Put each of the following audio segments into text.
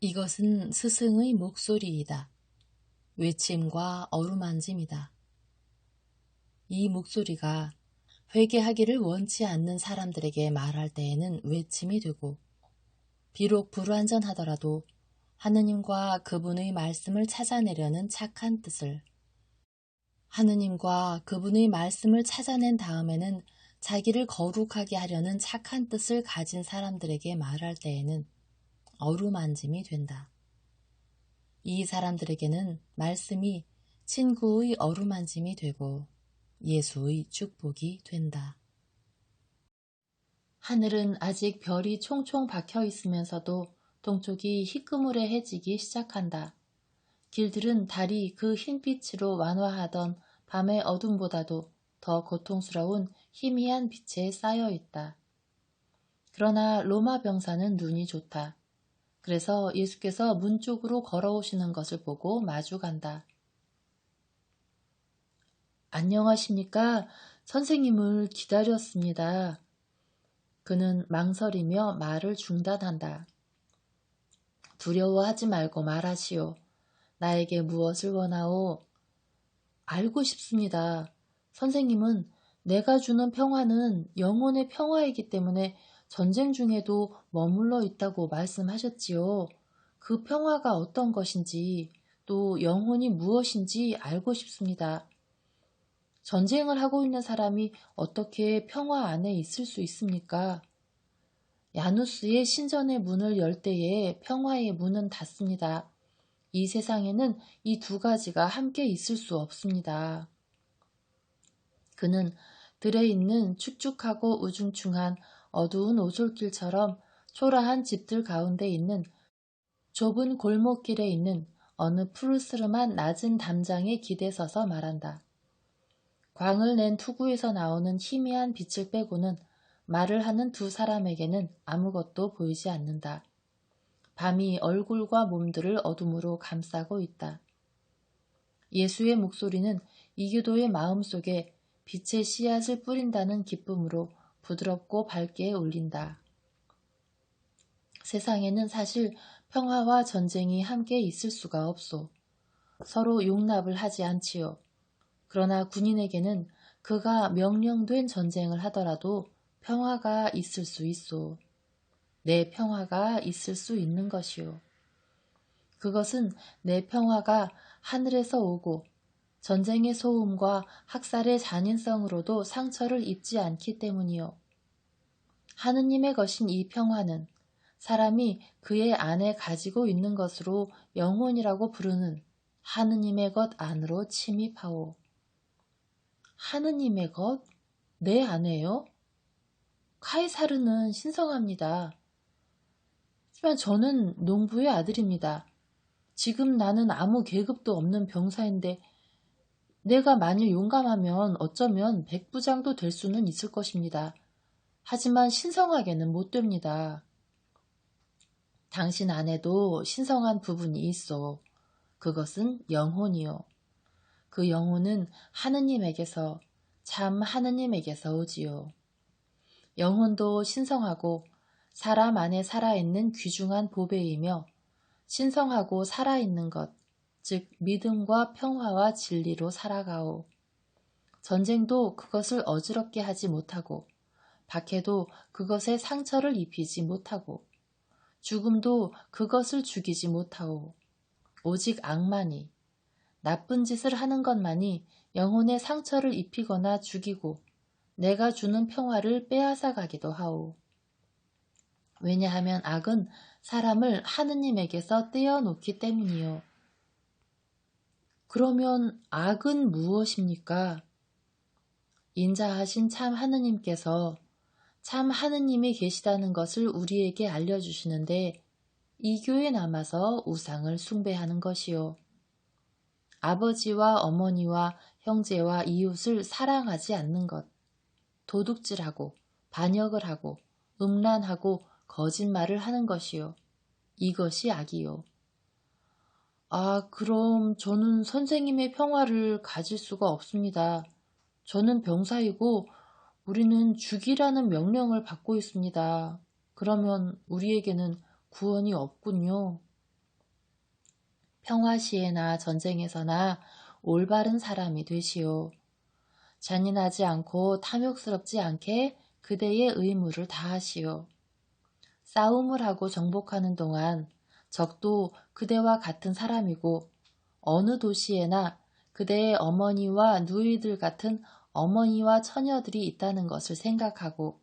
이것은 스승의 목소리이다. 외침과 어루만짐이다. 이 목소리가 회개하기를 원치 않는 사람들에게 말할 때에는 외침이 되고, 비록 불완전하더라도 하느님과 그분의 말씀을 찾아내려는 착한 뜻을, 하느님과 그분의 말씀을 찾아낸 다음에는 자기를 거룩하게 하려는 착한 뜻을 가진 사람들에게 말할 때에는 어루만짐이 된다. 이 사람들에게는 말씀이 친구의 어루만짐이 되고 예수의 축복이 된다. 하늘은 아직 별이 총총 박혀 있으면서도 동쪽이 희끄무레 해지기 시작한다. 길들은 달이 그 흰빛으로 완화하던 밤의 어둠보다도 더 고통스러운 희미한 빛에 쌓여 있다. 그러나 로마 병사는 눈이 좋다. 그래서 예수께서 문 쪽으로 걸어오시는 것을 보고 마주 간다. 안녕하십니까? 선생님을 기다렸습니다. 그는 망설이며 말을 중단한다. 두려워하지 말고 말하시오. 나에게 무엇을 원하오? 알고 싶습니다. 선생님은 내가 주는 평화는 영혼의 평화이기 때문에 전쟁 중에도 머물러 있다고 말씀하셨지요. 그 평화가 어떤 것인지, 또 영혼이 무엇인지 알고 싶습니다. 전쟁을 하고 있는 사람이 어떻게 평화 안에 있을 수 있습니까? 야누스의 신전의 문을 열 때에 평화의 문은 닫습니다. 이 세상에는 이 두 가지가 함께 있을 수 없습니다. 그는 들에 있는 축축하고 우중충한 어두운 오솔길처럼 초라한 집들 가운데 있는 좁은 골목길에 있는 어느 푸르스름한 낮은 담장에 기대서서 말한다. 광을 낸 투구에서 나오는 희미한 빛을 빼고는 말을 하는 두 사람에게는 아무것도 보이지 않는다. 밤이 얼굴과 몸들을 어둠으로 감싸고 있다. 예수의 목소리는 이교도의 마음속에 빛의 씨앗을 뿌린다는 기쁨으로 부드럽고 밝게 울린다. 세상에는 사실 평화와 전쟁이 함께 있을 수가 없소. 서로 용납을 하지 않지요. 그러나 군인에게는 그가 명령된 전쟁을 하더라도 평화가 있을 수 있소. 내 평화가 있을 수 있는 것이요. 그것은 내 평화가 하늘에서 오고 전쟁의 소음과 학살의 잔인성으로도 상처를 입지 않기 때문이요. 하느님의 것인 이 평화는 사람이 그의 안에 가지고 있는 것으로 영혼이라고 부르는 하느님의 것 안으로 침입하오. 하느님의 것? 내 안에요? 카이사르는 신성합니다. 하지만 저는 농부의 아들입니다. 지금 나는 아무 계급도 없는 병사인데 내가 만일 용감하면 어쩌면 백부장도 될 수는 있을 것입니다. 하지만 신성하게는 못 됩니다. 당신 안에도 신성한 부분이 있어. 그것은 영혼이요. 그 영혼은 하느님에게서, 참 하느님에게서 오지요. 영혼도 신성하고 사람 안에 살아있는 귀중한 보배이며 신성하고 살아있는 것, 즉 믿음과 평화와 진리로 살아가오. 전쟁도 그것을 어지럽게 하지 못하고 박해도 그것에 상처를 입히지 못하고 죽음도 그것을 죽이지 못하오. 오직 악만이 나쁜 짓을 하는 것만이 영혼에 상처를 입히거나 죽이고 내가 주는 평화를 빼앗아 가기도 하오. 왜냐하면 악은 사람을 하느님에게서 떼어놓기 때문이요. 그러면 악은 무엇입니까? 인자하신 참 하느님께서 참 하느님이 계시다는 것을 우리에게 알려주시는데 이교에 남아서 우상을 숭배하는 것이요. 아버지와 어머니와 형제와 이웃을 사랑하지 않는 것, 도둑질하고 반역을 하고 음란하고 거짓말을 하는 것이요. 이것이 악이요. 그럼 저는 선생님의 평화를 가질 수가 없습니다. 저는 병사이고 우리는 죽이라는 명령을 받고 있습니다. 그러면 우리에게는 구원이 없군요. 평화시에나 전쟁에서나 올바른 사람이 되시오. 잔인하지 않고 탐욕스럽지 않게 그대의 의무를 다하시오. 싸움을 하고 정복하는 동안 적도 그대와 같은 사람이고 어느 도시에나 그대의 어머니와 누이들 같은 어머니와 처녀들이 있다는 것을 생각하고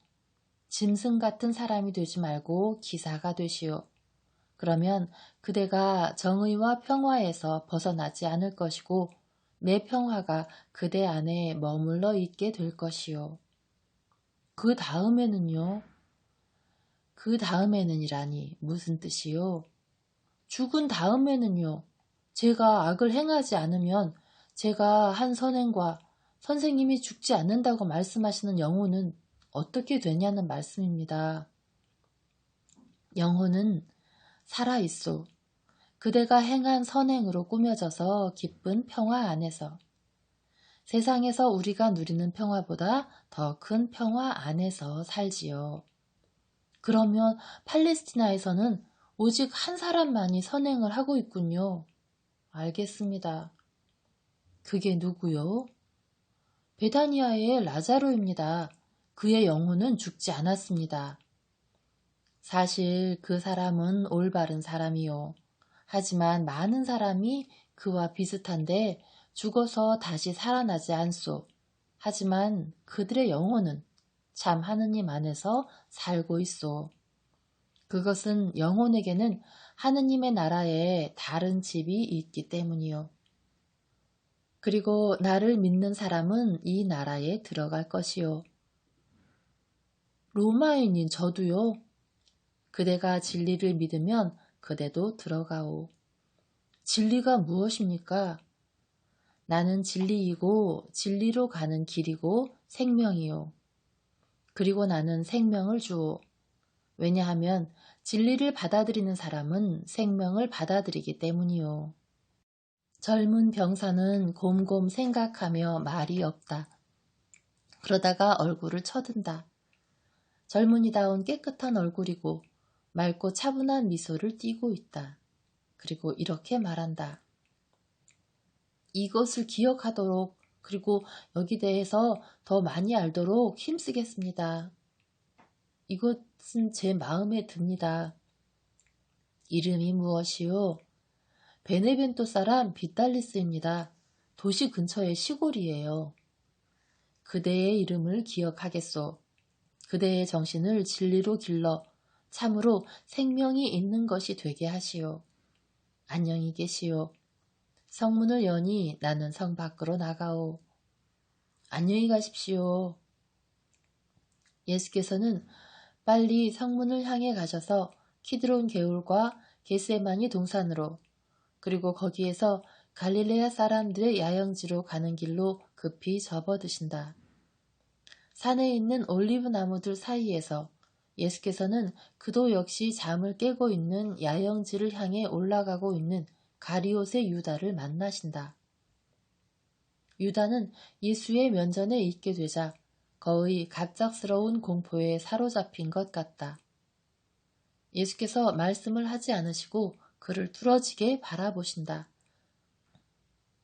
짐승 같은 사람이 되지 말고 기사가 되시오. 그러면 그대가 정의와 평화에서 벗어나지 않을 것이고 내 평화가 그대 안에 머물러 있게 될 것이요. 그 다음에는요? 그 다음에는이라니 무슨 뜻이요? 죽은 다음에는요? 제가 악을 행하지 않으면 제가 한 선행과 선생님이 죽지 않는다고 말씀하시는 영혼은 어떻게 되냐는 말씀입니다. 영혼은 살아있소. 그대가 행한 선행으로 꾸며져서 기쁜 평화 안에서 세상에서 우리가 누리는 평화보다 더 큰 평화 안에서 살지요. 그러면 팔레스티나에서는 오직 한 사람만이 선행을 하고 있군요. 알겠습니다. 그게 누구요? 베다니아의 라자로입니다. 그의 영혼은 죽지 않았습니다. 사실 그 사람은 올바른 사람이요. 하지만 많은 사람이 그와 비슷한데 죽어서 다시 살아나지 않소. 하지만 그들의 영혼은 참 하느님 안에서 살고 있소. 그것은 영혼에게는 하느님의 나라에 다른 집이 있기 때문이요. 그리고 나를 믿는 사람은 이 나라에 들어갈 것이요. 로마인인 저도요. 그대가 진리를 믿으면 그대도 들어가오. 진리가 무엇입니까? 나는 진리이고 진리로 가는 길이고 생명이요. 그리고 나는 생명을 주오. 왜냐하면 진리를 받아들이는 사람은 생명을 받아들이기 때문이요. 젊은 병사는 곰곰 생각하며 말이 없다. 그러다가 얼굴을 쳐든다. 젊은이다운 깨끗한 얼굴이고 맑고 차분한 미소를 띠고 있다. 그리고 이렇게 말한다. 이것을 기억하도록 그리고 여기 대해서 더 많이 알도록 힘쓰겠습니다. 이것은 제 마음에 듭니다. 이름이 무엇이요? 베네벤토 사람 비탈리스입니다. 도시 근처의 시골이에요. 그대의 이름을 기억하겠소. 그대의 정신을 진리로 길러 참으로 생명이 있는 것이 되게 하시오. 안녕히 계시오. 성문을 여니 나는 성 밖으로 나가오. 안녕히 가십시오. 예수께서는 빨리 성문을 향해 가셔서 키드론 개울과 겟세마니 동산으로 그리고 거기에서 갈릴레아 사람들의 야영지로 가는 길로 급히 접어드신다. 산에 있는 올리브 나무들 사이에서 예수께서는 그도 역시 잠을 깨고 있는 야영지를 향해 올라가고 있는 가리옷의 유다를 만나신다. 유다는 예수의 면전에 있게 되자 거의 갑작스러운 공포에 사로잡힌 것 같다. 예수께서 말씀을 하지 않으시고 그를 뚫어지게 바라보신다.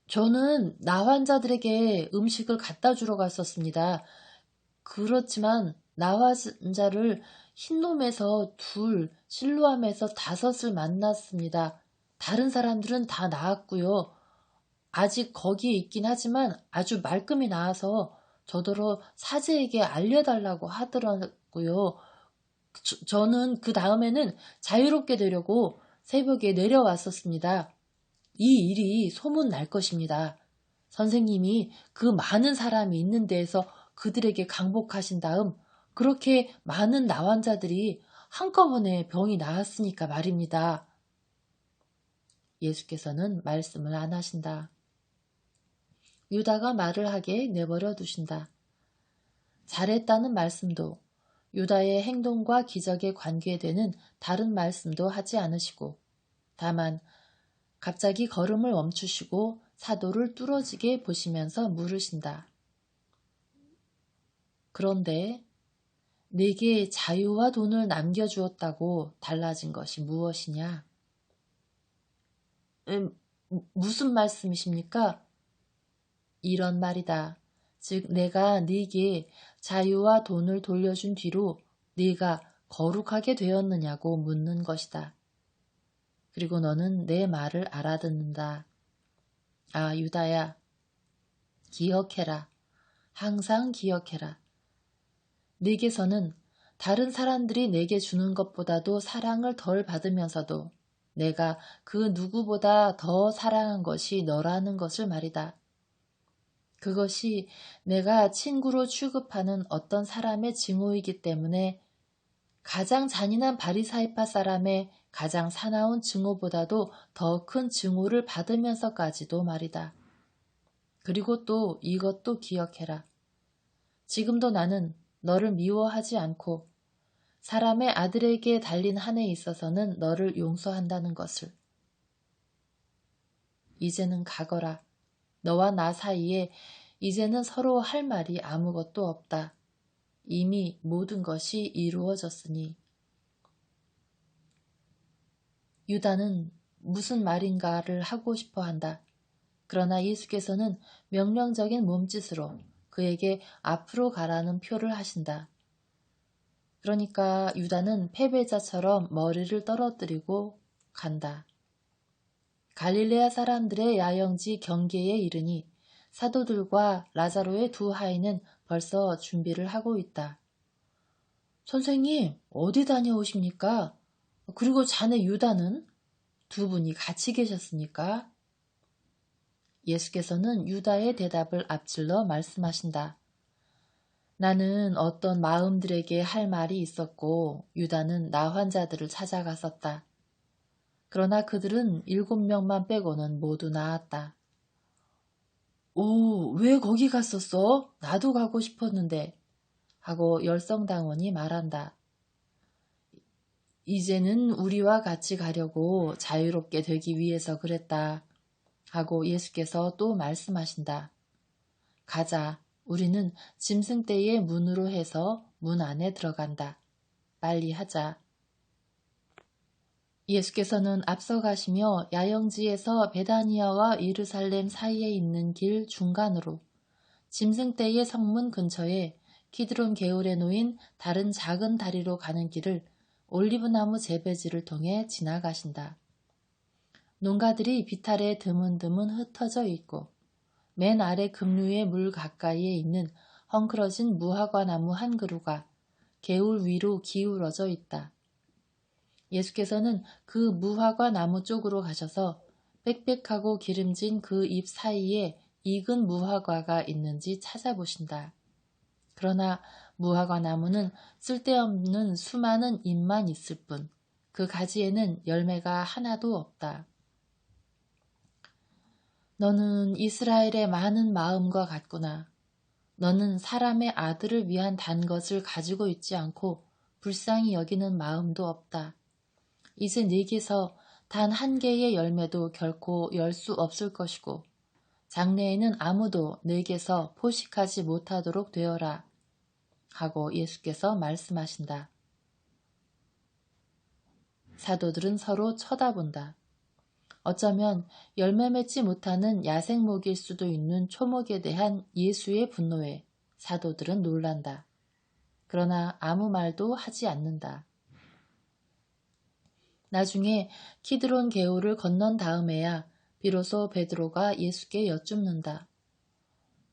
저는 나 환자들에게 음식을 갖다 주러 갔었습니다. 그렇지만 나 환자를 흰놈에서 2, 실로암에서 5을 만났습니다. 다른 사람들은 다 나았고요. 아직 거기에 있긴 하지만 아주 말끔히 나아서 저더러 사제에게 알려달라고 하더라고요. 저는 그 다음에는 자유롭게 되려고 새벽에 내려왔었습니다. 이 일이 소문 날 것입니다. 선생님이 그 많은 사람이 있는 데에서 그들에게 강복하신 다음 그렇게 많은 나환자들이 한꺼번에 병이 나았으니까 말입니다. 예수께서는 말씀을 안 하신다. 유다가 말을 하게 내버려 두신다. 잘했다는 말씀도 유다의 행동과 기적에 관계되는 다른 말씀도 하지 않으시고 다만 갑자기 걸음을 멈추시고 사도를 뚫어지게 보시면서 물으신다. 그런데 내게 자유와 돈을 남겨주었다고 달라진 것이 무엇이냐? 무슨 말씀이십니까? 이런 말이다. 즉 내가 네게 자유와 돈을 돌려준 뒤로 네가 거룩하게 되었느냐고 묻는 것이다. 그리고 너는 내 말을 알아듣는다. 아, 유다야, 기억해라. 항상 기억해라. 네게서는 다른 사람들이 내게 주는 것보다도 사랑을 덜 받으면서도 내가 그 누구보다 더 사랑한 것이 너라는 것을 말이다. 그것이 내가 친구로 취급하는 어떤 사람의 증오이기 때문에 가장 잔인한 바리사이파 사람의 가장 사나운 증오보다도 더 큰 증오를 받으면서까지도 말이다. 그리고 또 이것도 기억해라. 지금도 나는 너를 미워하지 않고 사람의 아들에게 달린 한에 있어서는 너를 용서한다는 것을. 이제는 가거라. 너와 나 사이에 이제는 서로 할 말이 아무것도 없다. 이미 모든 것이 이루어졌으니. 유다는 무슨 말인가를 하고 싶어 한다. 그러나 예수께서는 명령적인 몸짓으로 그에게 앞으로 가라는 표를 하신다. 그러니까 유다는 패배자처럼 머리를 떨어뜨리고 간다. 갈릴레아 사람들의 야영지 경계에 이르니 사도들과 라자로의 두 하인은 벌써 준비를 하고 있다. 선생님, 어디 다녀오십니까? 그리고 자네 유다는? 두 분이 같이 계셨습니까? 예수께서는 유다의 대답을 앞질러 말씀하신다. 나는 어떤 마음들에게 할 말이 있었고 유다는 나 환자들을 찾아갔었다. 그러나 그들은 7명만 빼고는 모두 나았다. 오, 왜 거기 갔었어? 나도 가고 싶었는데. 하고 열성당원이 말한다. 이제는 우리와 같이 가려고 자유롭게 되기 위해서 그랬다. 하고 예수께서 또 말씀하신다. 가자. 우리는 짐승떼의 문으로 해서 문 안에 들어간다. 빨리 하자. 예수께서는 앞서가시며 야영지에서 베다니아와 예루살렘 사이에 있는 길 중간으로 짐승떼의 성문 근처에 키드론 개울에 놓인 다른 작은 다리로 가는 길을 올리브나무 재배지를 통해 지나가신다. 농가들이 비탈에 드문드문 흩어져 있고 맨 아래 급류의 물 가까이에 있는 헝클어진 무화과나무 한 그루가 개울 위로 기울어져 있다. 예수께서는 그 무화과나무 쪽으로 가셔서 빽빽하고 기름진 그 잎 사이에 익은 무화과가 있는지 찾아보신다. 그러나 무화과나무는 쓸데없는 수많은 잎만 있을 뿐 그 가지에는 열매가 하나도 없다. 너는 이스라엘의 많은 마음과 같구나. 너는 사람의 아들을 위한 단 것을 가지고 있지 않고 불쌍히 여기는 마음도 없다. 이제 네게서 단 한 개의 열매도 결코 열 수 없을 것이고 장래에는 아무도 네게서 포식하지 못하도록 되어라. 하고 예수께서 말씀하신다. 사도들은 서로 쳐다본다. 어쩌면 열매 맺지 못하는 야생목일 수도 있는 초목에 대한 예수의 분노에 사도들은 놀란다. 그러나 아무 말도 하지 않는다. 나중에 키드론 개울을 건넌 다음에야 비로소 베드로가 예수께 여쭙는다.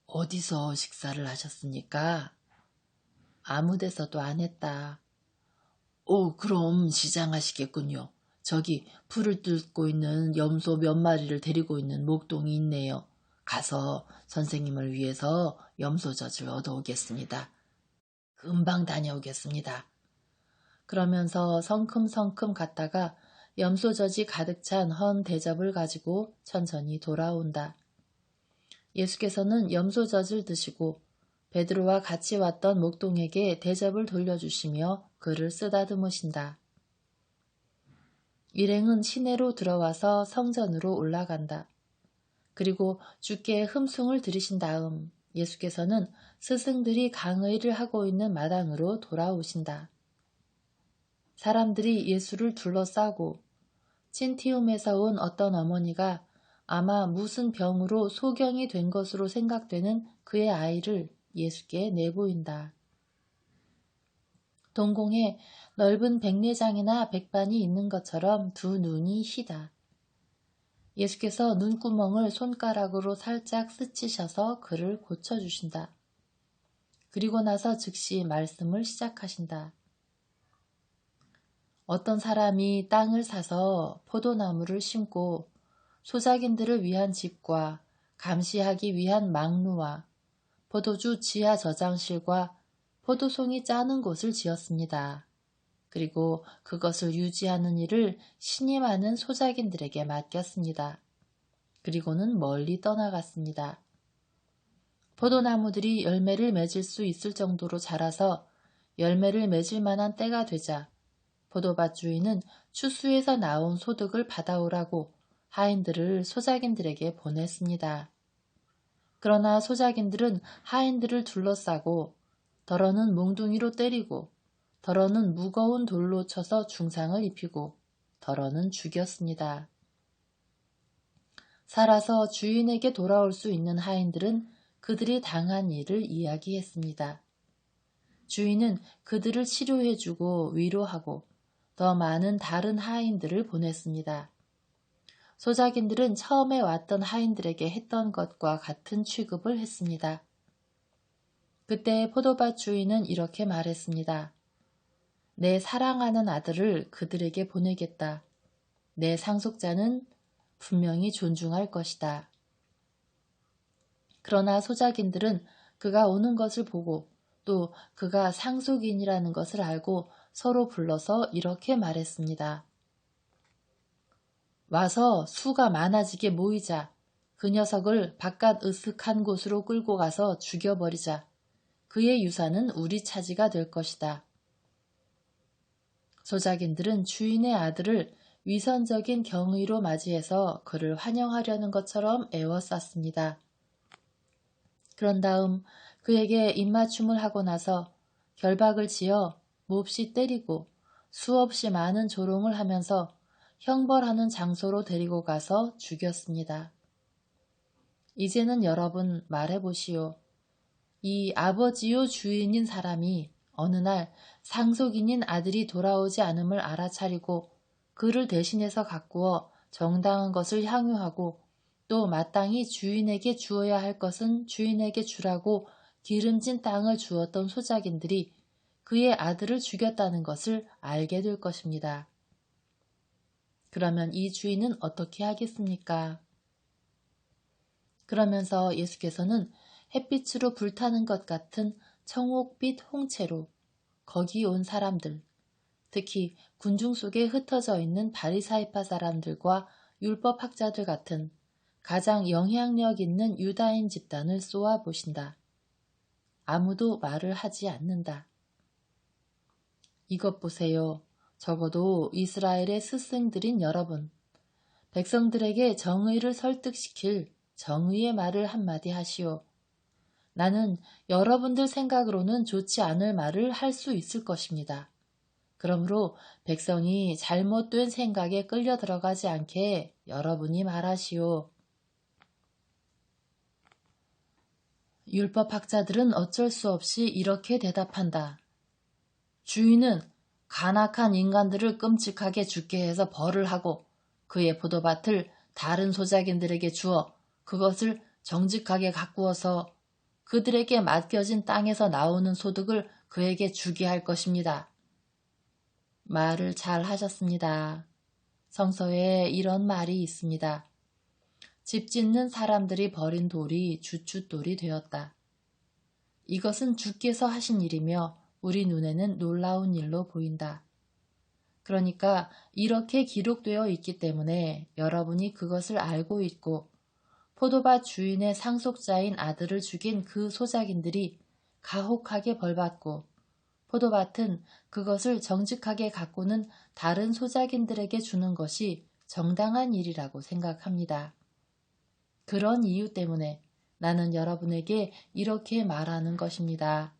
어디서 식사를 하셨습니까? 아무 데서도 안 했다. 오, 그럼 시장하시겠군요. 저기 풀을 뚫고 있는 염소 몇 마리를 데리고 있는 목동이 있네요. 가서 선생님을 위해서 염소젖을 얻어오겠습니다. 금방 다녀오겠습니다. 그러면서 성큼성큼 갔다가 염소젖이 가득 찬 헌 대접을 가지고 천천히 돌아온다. 예수께서는 염소젖을 드시고 베드로와 같이 왔던 목동에게 대접을 돌려주시며 그를 쓰다듬으신다. 일행은 시내로 들어와서 성전으로 올라간다. 그리고 주께 흠숭을 들이신 다음 예수께서는 스승들이 강의를 하고 있는 마당으로 돌아오신다. 사람들이 예수를 둘러싸고 친티움에서 온 어떤 어머니가 아마 무슨 병으로 소경이 된 것으로 생각되는 그의 아이를 예수께 내보인다. 동공에 넓은 백내장이나 백반이 있는 것처럼 두 눈이 희다. 예수께서 눈구멍을 손가락으로 살짝 스치셔서 그를 고쳐주신다. 그리고 나서 즉시 말씀을 시작하신다. 어떤 사람이 땅을 사서 포도나무를 심고 소작인들을 위한 집과 감시하기 위한 망루와 포도주 지하 저장실과 포도송이 짜는 곳을 지었습니다. 그리고 그것을 유지하는 일을 신임하는 소작인들에게 맡겼습니다. 그리고는 멀리 떠나갔습니다. 포도나무들이 열매를 맺을 수 있을 정도로 자라서 열매를 맺을 만한 때가 되자 포도밭 주인은 추수에서 나온 소득을 받아오라고 하인들을 소작인들에게 보냈습니다. 그러나 소작인들은 하인들을 둘러싸고 더러는 몽둥이로 때리고 더러는 무거운 돌로 쳐서 중상을 입히고 더러는 죽였습니다. 살아서 주인에게 돌아올 수 있는 하인들은 그들이 당한 일을 이야기했습니다. 주인은 그들을 치료해주고 위로하고 더 많은 다른 하인들을 보냈습니다. 소작인들은 처음에 왔던 하인들에게 했던 것과 같은 취급을 했습니다. 그때 포도밭 주인은 이렇게 말했습니다. 내 사랑하는 아들을 그들에게 보내겠다. 내 상속자는 분명히 존중할 것이다. 그러나 소작인들은 그가 오는 것을 보고 또 그가 상속인이라는 것을 알고 서로 불러서 이렇게 말했습니다. 와서 수가 많아지게 모이자. 그 녀석을 바깥 으슥한 곳으로 끌고 가서 죽여버리자. 그의 유산은 우리 차지가 될 것이다. 소작인들은 주인의 아들을 위선적인 경의로 맞이해서 그를 환영하려는 것처럼 애워쌌습니다. 그런 다음 그에게 입맞춤을 하고 나서 결박을 지어 몹시 때리고 수없이 많은 조롱을 하면서 형벌하는 장소로 데리고 가서 죽였습니다. 이제는 여러분 말해보시오. 이 아버지요 주인인 사람이 어느 날 상속인인 아들이 돌아오지 않음을 알아차리고 그를 대신해서 가꾸어 정당한 것을 향유하고 또 마땅히 주인에게 주어야 할 것은 주인에게 주라고 기름진 땅을 주었던 소작인들이 그의 아들을 죽였다는 것을 알게 될 것입니다. 그러면 이 주인은 어떻게 하겠습니까? 그러면서 예수께서는 햇빛으로 불타는 것 같은 청옥빛 홍채로 거기 온 사람들, 특히 군중 속에 흩어져 있는 바리사이파 사람들과 율법학자들 같은 가장 영향력 있는 유다인 집단을 쏘아보신다. 아무도 말을 하지 않는다. 이것 보세요. 적어도 이스라엘의 스승들인 여러분, 백성들에게 정의를 설득시킬 정의의 말을 한마디 하시오. 나는 여러분들 생각으로는 좋지 않을 말을 할 수 있을 것입니다. 그러므로 백성이 잘못된 생각에 끌려 들어가지 않게 여러분이 말하시오. 율법학자들은 어쩔 수 없이 이렇게 대답한다. 주인은 간악한 인간들을 끔찍하게 죽게 해서 벌을 하고 그의 포도밭을 다른 소작인들에게 주어 그것을 정직하게 가꾸어서 그들에게 맡겨진 땅에서 나오는 소득을 그에게 주게 할 것입니다. 말을 잘 하셨습니다. 성서에 이런 말이 있습니다. 집 짓는 사람들이 버린 돌이 주춧돌이 되었다. 이것은 주께서 하신 일이며 우리 눈에는 놀라운 일로 보인다. 그러니까 이렇게 기록되어 있기 때문에 여러분이 그것을 알고 있고 포도밭 주인의 상속자인 아들을 죽인 그 소작인들이 가혹하게 벌받고 포도밭은 그것을 정직하게 가꾸는 다른 소작인들에게 주는 것이 정당한 일이라고 생각합니다. 그런 이유 때문에 나는 여러분에게 이렇게 말하는 것입니다.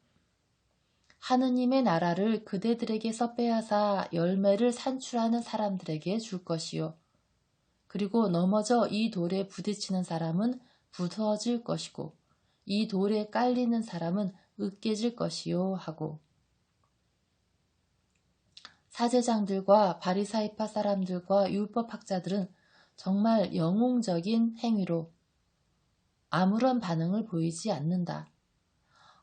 하느님의 나라를 그대들에게서 빼앗아 열매를 산출하는 사람들에게 줄 것이요. 그리고 넘어져 이 돌에 부딪히는 사람은 부서질 것이고 이 돌에 깔리는 사람은 으깨질 것이요 하고, 사제장들과 바리사이파 사람들과 율법학자들은 정말 영웅적인 행위로 아무런 반응을 보이지 않는다.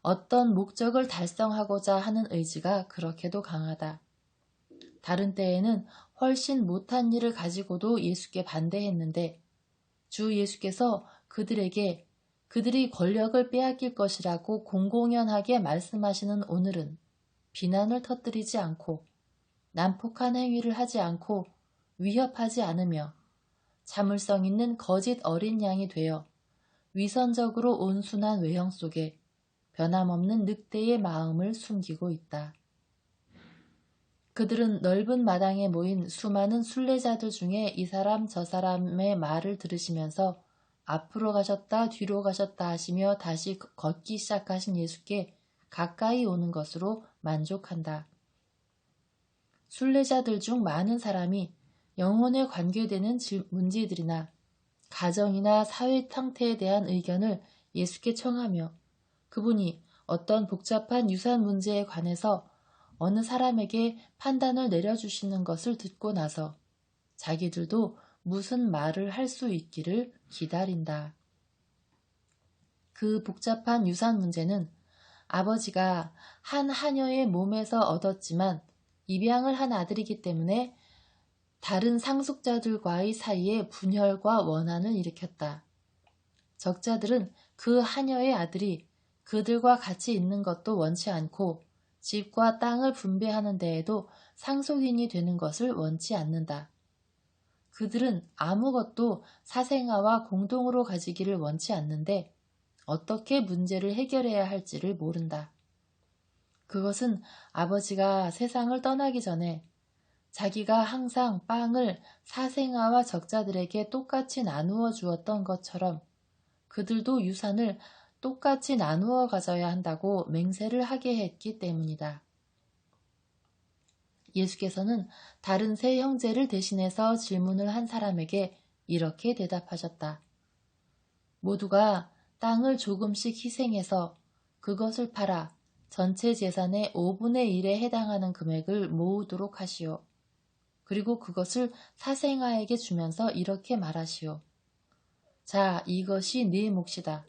어떤 목적을 달성하고자 하는 의지가 그렇게도 강하다. 다른 때에는 훨씬 못한 일을 가지고도 예수께 반대했는데 주 예수께서 그들에게 그들이 권력을 빼앗길 것이라고 공공연하게 말씀하시는 오늘은 비난을 터뜨리지 않고 난폭한 행위를 하지 않고 위협하지 않으며 자물성 있는 거짓 어린 양이 되어 위선적으로 온순한 외형 속에 변함없는 늑대의 마음을 숨기고 있다. 그들은 넓은 마당에 모인 수많은 순례자들 중에 이 사람 저 사람의 말을 들으시면서 앞으로 가셨다 뒤로 가셨다 하시며 다시 걷기 시작하신 예수께 가까이 오는 것으로 만족한다. 순례자들 중 많은 사람이 영혼에 관계되는 문제들이나 가정이나 사회 상태에 대한 의견을 예수께 청하며 그분이 어떤 복잡한 유산 문제에 관해서 어느 사람에게 판단을 내려주시는 것을 듣고 나서 자기들도 무슨 말을 할 수 있기를 기다린다. 그 복잡한 유산 문제는 아버지가 한 하녀의 몸에서 얻었지만 입양을 한 아들이기 때문에 다른 상속자들과의 사이에 분열과 원한을 일으켰다. 적자들은 그 하녀의 아들이 그들과 같이 있는 것도 원치 않고 집과 땅을 분배하는 데에도 상속인이 되는 것을 원치 않는다. 그들은 아무것도 사생아와 공동으로 가지기를 원치 않는데 어떻게 문제를 해결해야 할지를 모른다. 그것은 아버지가 세상을 떠나기 전에 자기가 항상 빵을 사생아와 적자들에게 똑같이 나누어 주었던 것처럼 그들도 유산을 똑같이 나누어 가져야 한다고 맹세를 하게 했기 때문이다. 예수께서는 다른 세 형제를 대신해서 질문을 한 사람에게 이렇게 대답하셨다. 모두가 땅을 조금씩 희생해서 그것을 팔아 전체 재산의 5분의 1에 해당하는 금액을 모으도록 하시오. 그리고 그것을 사생아에게 주면서 이렇게 말하시오. 자, 이것이 네 몫이다.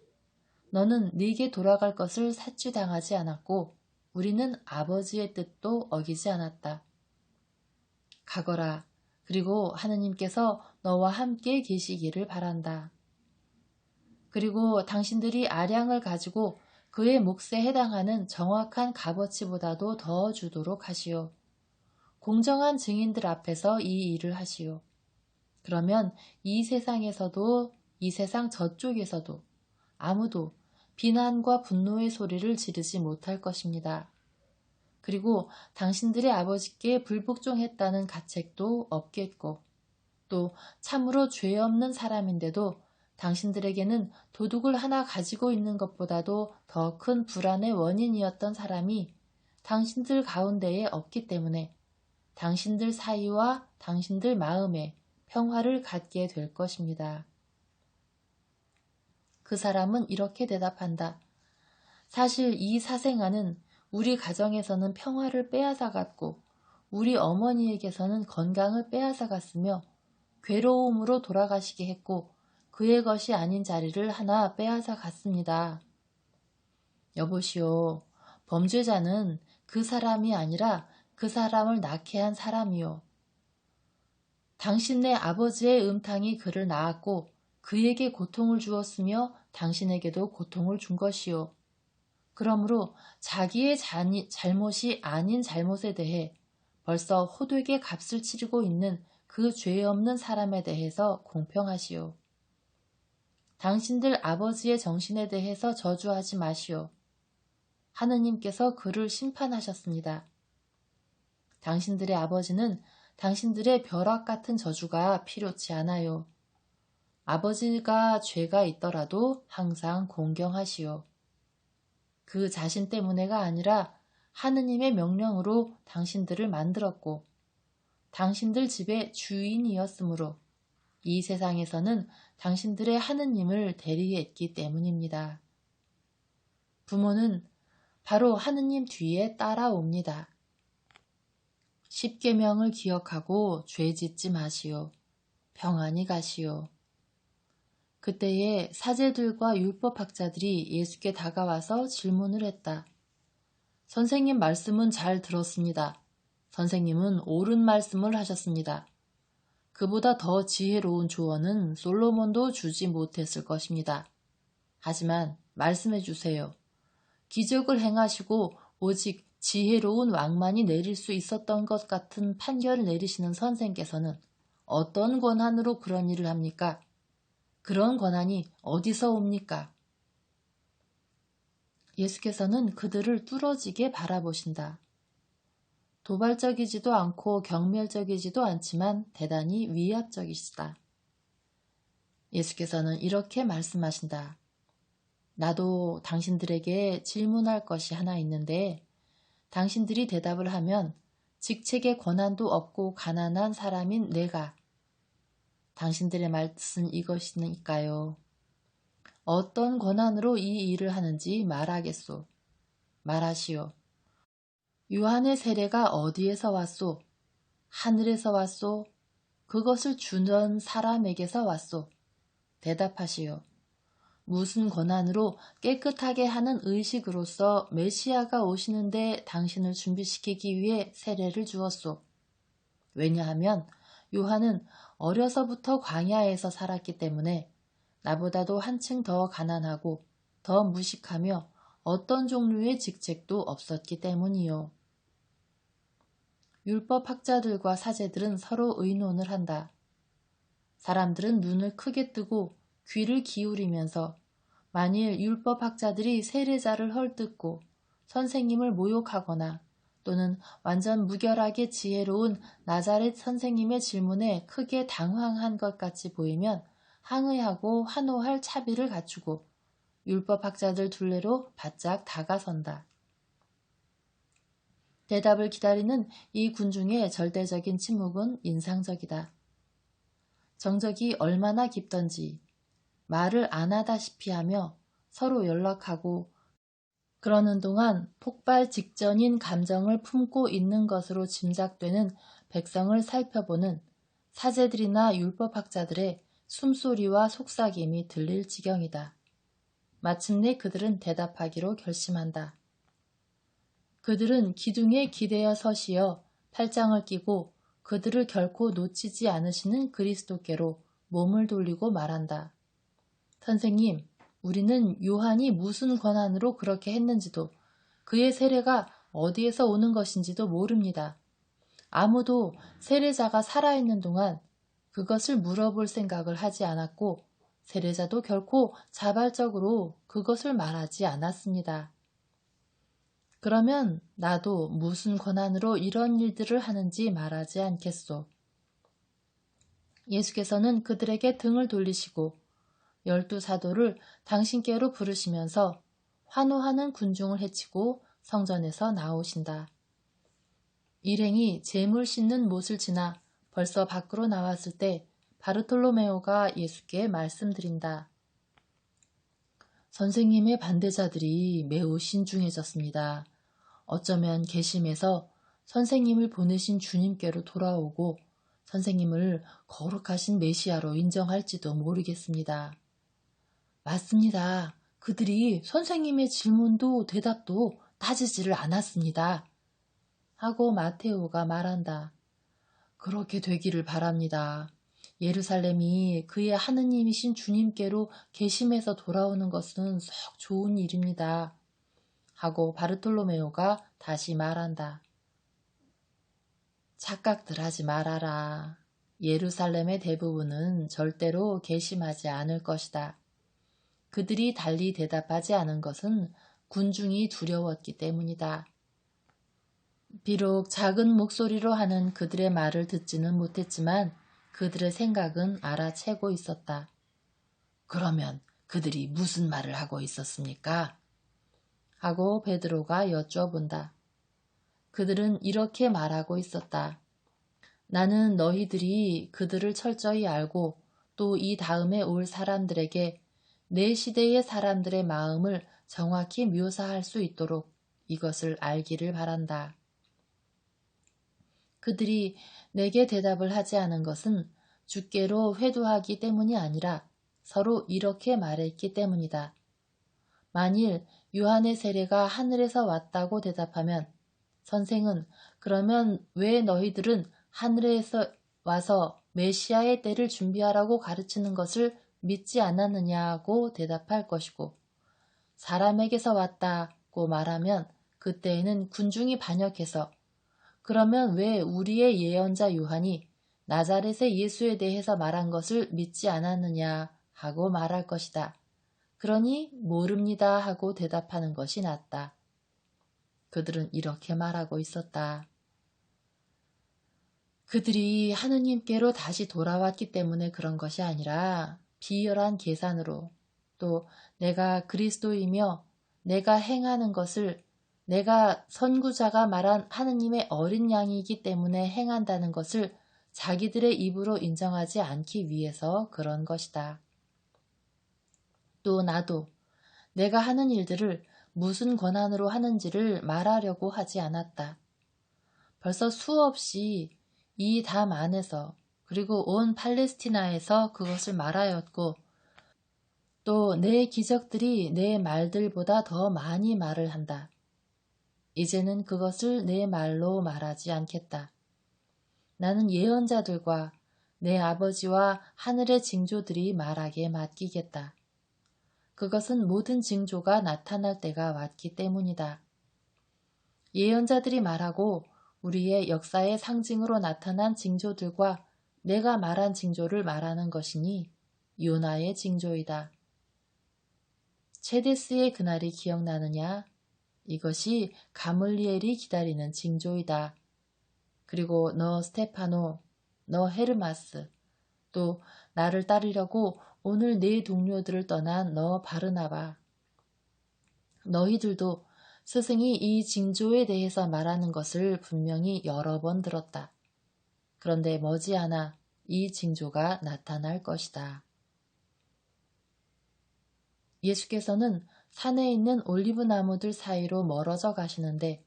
너는 네게 돌아갈 것을 사취당하지 않았고 우리는 아버지의 뜻도 어기지 않았다. 가거라. 그리고 하느님께서 너와 함께 계시기를 바란다. 그리고 당신들이 아량을 가지고 그의 몫에 해당하는 정확한 값어치보다도 더 주도록 하시오. 공정한 증인들 앞에서 이 일을 하시오. 그러면 이 세상에서도 이 세상 저쪽에서도 아무도 비난과 분노의 소리를 지르지 못할 것입니다. 그리고 당신들의 아버지께 불복종했다는 가책도 없겠고 또 참으로 죄 없는 사람인데도 당신들에게는 도둑을 하나 가지고 있는 것보다도 더 큰 불안의 원인이었던 사람이 당신들 가운데에 없기 때문에 당신들 사이와 당신들 마음에 평화를 갖게 될 것입니다. 그 사람은 이렇게 대답한다. 사실 이 사생아는 우리 가정에서는 평화를 빼앗아갔고 우리 어머니에게서는 건강을 빼앗아갔으며 괴로움으로 돌아가시게 했고 그의 것이 아닌 자리를 하나 빼앗아갔습니다. 여보시오, 범죄자는 그 사람이 아니라 그 사람을 낳게 한 사람이요. 당신네 아버지의 음탕이 그를 낳았고 그에게 고통을 주었으며 당신에게도 고통을 준 것이요. 그러므로 자기의 잘못이 아닌 잘못에 대해 벌써 호되게 값을 치르고 있는 그 죄 없는 사람에 대해서 공평하시오. 당신들 아버지의 정신에 대해서 저주하지 마시오. 하느님께서 그를 심판하셨습니다. 당신들의 아버지는 당신들의 벼락 같은 저주가 필요치 않아요. 아버지가 죄가 있더라도 항상 공경하시오. 그 자신 때문에가 아니라 하느님의 명령으로 당신들을 만들었고 당신들 집의 주인이었으므로 이 세상에서는 당신들의 하느님을 대리했기 때문입니다. 부모는 바로 하느님 뒤에 따라옵니다. 십계명을 기억하고 죄 짓지 마시오. 평안히 가시오. 그때에 사제들과 율법학자들이 예수께 다가와서 질문을 했다. 선생님 말씀은 잘 들었습니다. 선생님은 옳은 말씀을 하셨습니다. 그보다 더 지혜로운 조언은 솔로몬도 주지 못했을 것입니다. 하지만 말씀해 주세요. 기적을 행하시고 오직 지혜로운 왕만이 내릴 수 있었던 것 같은 판결을 내리시는 선생께서는 어떤 권한으로 그런 일을 합니까? 그런 권한이 어디서 옵니까? 예수께서는 그들을 뚫어지게 바라보신다. 도발적이지도 않고 경멸적이지도 않지만 대단히 위압적이시다. 예수께서는 이렇게 말씀하신다. 나도 당신들에게 질문할 것이 하나 있는데 당신들이 대답을 하면 직책의 권한도 없고 가난한 사람인 내가 당신들의 말뜻은 이것이니까요. 어떤 권한으로 이 일을 하는지 말하겠소. 말하시오. 요한의 세례가 어디에서 왔소? 하늘에서 왔소? 그것을 주던 사람에게서 왔소? 대답하시오. 무슨 권한으로 깨끗하게 하는 의식으로서 메시아가 오시는데 당신을 준비시키기 위해 세례를 주었소? 왜냐하면 요한은 어려서부터 광야에서 살았기 때문에 나보다도 한층 더 가난하고 더 무식하며 어떤 종류의 직책도 없었기 때문이요. 율법학자들과 사제들은 서로 의논을 한다. 사람들은 눈을 크게 뜨고 귀를 기울이면서 만일 율법학자들이 세례자를 헐뜯고 선생님을 모욕하거나 또는 완전 무결하게 지혜로운 나자렛 선생님의 질문에 크게 당황한 것 같이 보이면 항의하고 환호할 차비를 갖추고 율법학자들 둘레로 바짝 다가선다. 대답을 기다리는 이 군중의 절대적인 침묵은 인상적이다. 정적이 얼마나 깊던지 말을 안 하다시피 하며 서로 연락하고 그러는 동안 폭발 직전인 감정을 품고 있는 것으로 짐작되는 백성을 살펴보는 사제들이나 율법학자들의 숨소리와 속삭임이 들릴 지경이다. 마침내 그들은 대답하기로 결심한다. 그들은 기둥에 기대어 서시어 팔짱을 끼고 그들을 결코 놓치지 않으시는 그리스도께로 몸을 돌리고 말한다. 선생님, 우리는 요한이 무슨 권한으로 그렇게 했는지도 그의 세례가 어디에서 오는 것인지도 모릅니다. 아무도 세례자가 살아있는 동안 그것을 물어볼 생각을 하지 않았고 세례자도 결코 자발적으로 그것을 말하지 않았습니다. 그러면 나도 무슨 권한으로 이런 일들을 하는지 말하지 않겠소. 예수께서는 그들에게 등을 돌리시고 12사도를 당신께로 부르시면서 환호하는 군중을 해치고 성전에서 나오신다. 일행이 재물 씻는 못을 지나 벌써 밖으로 나왔을 때 바르톨로메오가 예수께 말씀드린다. 선생님의 반대자들이 매우 신중해졌습니다. 어쩌면 괘씸해서 선생님을 보내신 주님께로 돌아오고 선생님을 거룩하신 메시아로 인정할지도 모르겠습니다. 맞습니다. 그들이 선생님의 질문도 대답도 따지지를 않았습니다. 하고 마테오가 말한다. 그렇게 되기를 바랍니다. 예루살렘이 그의 하느님이신 주님께로 괘씸해서 돌아오는 것은 썩 좋은 일입니다. 하고 바르톨로메오가 다시 말한다. 착각들 하지 말아라. 예루살렘의 대부분은 절대로 괘씸하지 않을 것이다. 그들이 달리 대답하지 않은 것은 군중이 두려웠기 때문이다. 비록 작은 목소리로 하는 그들의 말을 듣지는 못했지만 그들의 생각은 알아채고 있었다. 그러면 그들이 무슨 말을 하고 있었습니까? 하고 베드로가 여쭈어본다. 그들은 이렇게 말하고 있었다. 나는 너희들이 그들을 철저히 알고 또 이 다음에 올 사람들에게 내 시대의 사람들의 마음을 정확히 묘사할 수 있도록 이것을 알기를 바란다. 그들이 내게 대답을 하지 않은 것은 주께로 회도하기 때문이 아니라 서로 이렇게 말했기 때문이다. 만일 요한의 세례가 하늘에서 왔다고 대답하면 선생은 그러면 왜 너희들은 하늘에서 와서 메시아의 때를 준비하라고 가르치는 것을 믿지 않았느냐고 대답할 것이고 사람에게서 왔다고 말하면 그때에는 군중이 반역해서 그러면 왜 우리의 예언자 요한이 나자렛의 예수에 대해서 말한 것을 믿지 않았느냐 하고 말할 것이다. 그러니 모릅니다 하고 대답하는 것이 낫다. 그들은 이렇게 말하고 있었다. 그들이 하느님께로 다시 돌아왔기 때문에 그런 것이 아니라 비열한 계산으로 또 내가 그리스도이며 내가 행하는 것을 내가 선구자가 말한 하느님의 어린 양이기 때문에 행한다는 것을 자기들의 입으로 인정하지 않기 위해서 그런 것이다. 또 나도 내가 하는 일들을 무슨 권한으로 하는지를 말하려고 하지 않았다. 벌써 수없이 이 담 안에서 그리고 온 팔레스티나에서 그것을 말하였고 또 내 기적들이 내 말들보다 더 많이 말을 한다. 이제는 그것을 내 말로 말하지 않겠다. 나는 예언자들과 내 아버지와 하늘의 징조들이 말하게 맡기겠다. 그것은 모든 징조가 나타날 때가 왔기 때문이다. 예언자들이 말하고 우리의 역사의 상징으로 나타난 징조들과 내가 말한 징조를 말하는 것이니 요나의 징조이다. 체데스의 그날이 기억나느냐? 이것이 가물리엘이 기다리는 징조이다. 그리고 너 스테파노, 너 헤르마스, 또 나를 따르려고 오늘 네 동료들을 떠난 너 바르나바. 너희들도 스승이 이 징조에 대해서 말하는 것을 분명히 여러 번 들었다. 그런데 머지않아 이 징조가 나타날 것이다. 예수께서는 산에 있는 올리브 나무들 사이로 멀어져 가시는데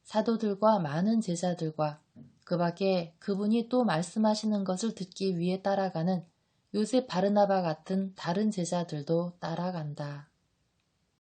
사도들과 많은 제자들과 그 밖에 그분이 또 말씀하시는 것을 듣기 위해 따라가는 요셉 바르나바 같은 다른 제자들도 따라간다.